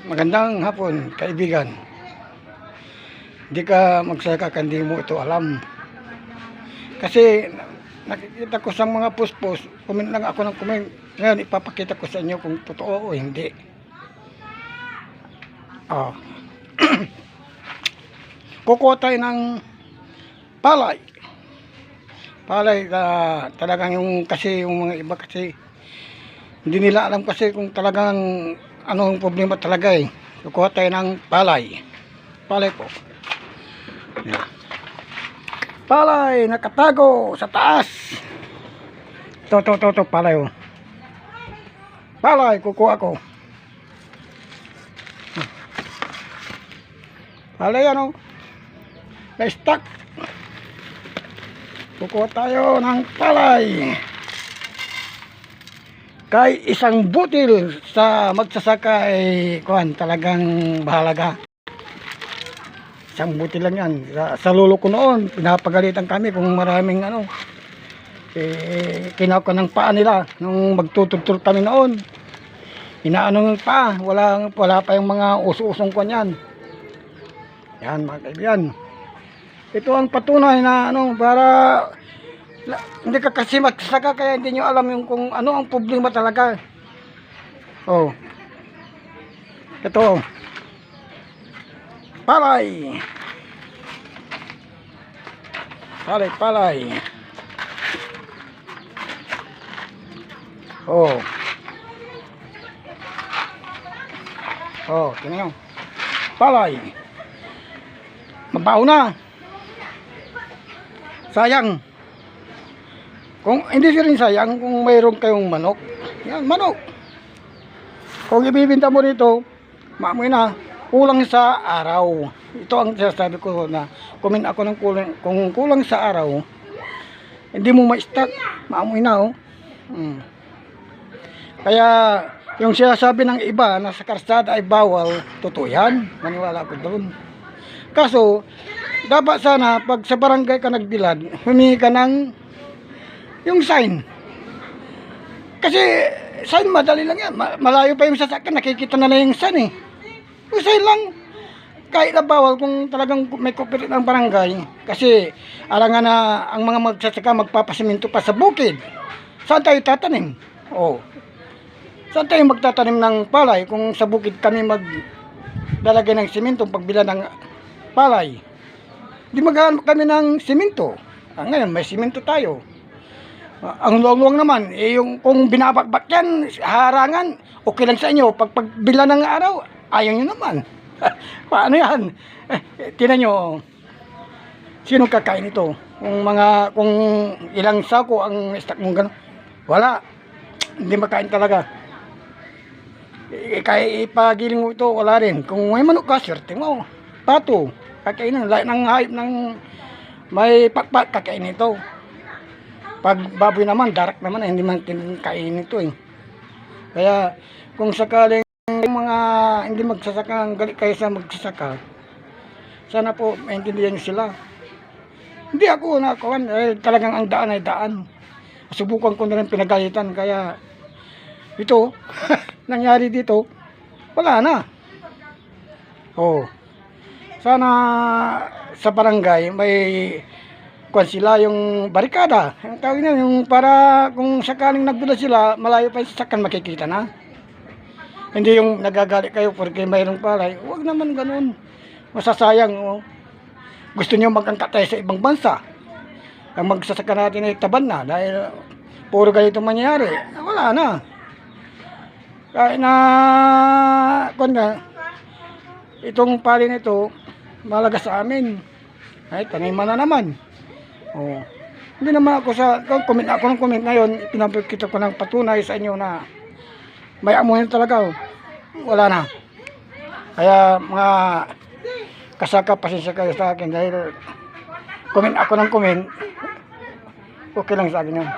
Magandang hapon, kaibigan. Hindi ka magsaka hindi mo ito alam. Kasi nakikita ko sa mga post-post, comment lang ako ng comment. Ngayon ipapakita ko sa inyo kung totoo o hindi. Oh. Kukuha tayo ng palay. Palay talagang kasi yung mga iba kasi hindi nila alam kasi kung talagang anong problema talaga eh. Kukuha tayo ng palay. Palay po. Yan. Palay nakatago sa taas. Ito, palay oh. Palay, kukuha ko. Palay ano? Na-stuck. Kukuha tayo ng palay. Kay isang butil sa magsasaka ay talagang bahalaga. Isang butil lang yan. Sa lolo ko noon, pinapagalitan kami kung maraming kinauka ng paa nila nung magtututuro kami noon. Inaano ng paa, wala pa yung mga uso-usong ko niyan. Yan mga kaibigan. Ito ang patunay na para hindi ka kasi magsasaka kaya hindi nyo alam yung kung ano ang problema talaga. Oh. Ito. Palay. Palay. Oh. Oh, tingnan nyo. Palay. Mabaho na. Sayang. Kung hindi rin sayang kung mayroon kayong manok. Yan, manok. Kung ibibinta mo dito, maamoy na, kulang sa araw. Ito ang sinasabi ko na comment ako ng kung kulang sa araw, hindi mo ma-stock, maamoy na oh. Kaya yung sinasabi ng iba na sa karsada ay bawal, totoo yan. Maniwala ko doon. Kaso, dapat sana pag sa barangay ka nagbilad, humingi ka ng yung sign. Kasi sign madali lang yan. Malayo pa yung sasakyan, nakikita na yung sign eh. Yung sign lang. Kahit na bawal kung talagang may cooperate ng barangay. Kasi alangan na ang mga magsasaka magpapasiminto pa sa bukid. Saan tayo tatanim? Oh. Saan tayo magtatanim ng palay kung sa bukid kami maglalagay ng siminto pagbila ng palay? Di maghanap kami ng siminto. Ngayon may siminto tayo. Ang luwang-luwang naman, yung kung binabakbak yan, harangan, okay lang sa inyo. Pagbila ng araw, ayaw nyo naman. Paano yan? Tinan nyo, sino kakain ito? Kung ilang sako ang stock mong gano'n, wala. Hindi makain talaga. Kaya ipagiling mo ito, wala rin. Kung may manok ka, swerte mo. Pato, kakainin. Lahat ng hayop ng may pakpak, kakainin ito. Pag baboy naman, darak naman, hindi man kainin ito eh. Kaya kung sakaling mga hindi magsasaka, galit kayo sa magsasaka, sana po maintindihan nyo sila. Hindi ako nakakuhan, talagang ang daan ay daan. Subukan ko na rin pinagalitan, kaya ito, nangyari dito, wala na. Oh, sana sa barangay may sila yung barikada. Ang tawag na yung para kung sakaling nagbula sila, malayo pa yung sasakyan makikita na. Hindi yung nagagalit kayo porque mayroong palay. Huwag naman ganun. Masasayang. Oh. Gusto niyo mag-angkat tayo sa ibang bansa. Ang magsasaka natin ay taban na dahil puro ganito mangyayari. Wala na. Kahit na itong palay nito malaga sa amin. Ay, taniman na naman. Oh. Hindi naman ako comment ng comment ngayon, pinapakita ko ng patunay sa inyo na may amuhin talaga. Oh. Wala na. Kaya mga kasaka, pasensya kayo sa akin dahil comment ako ng comment, okay lang sa akin yan.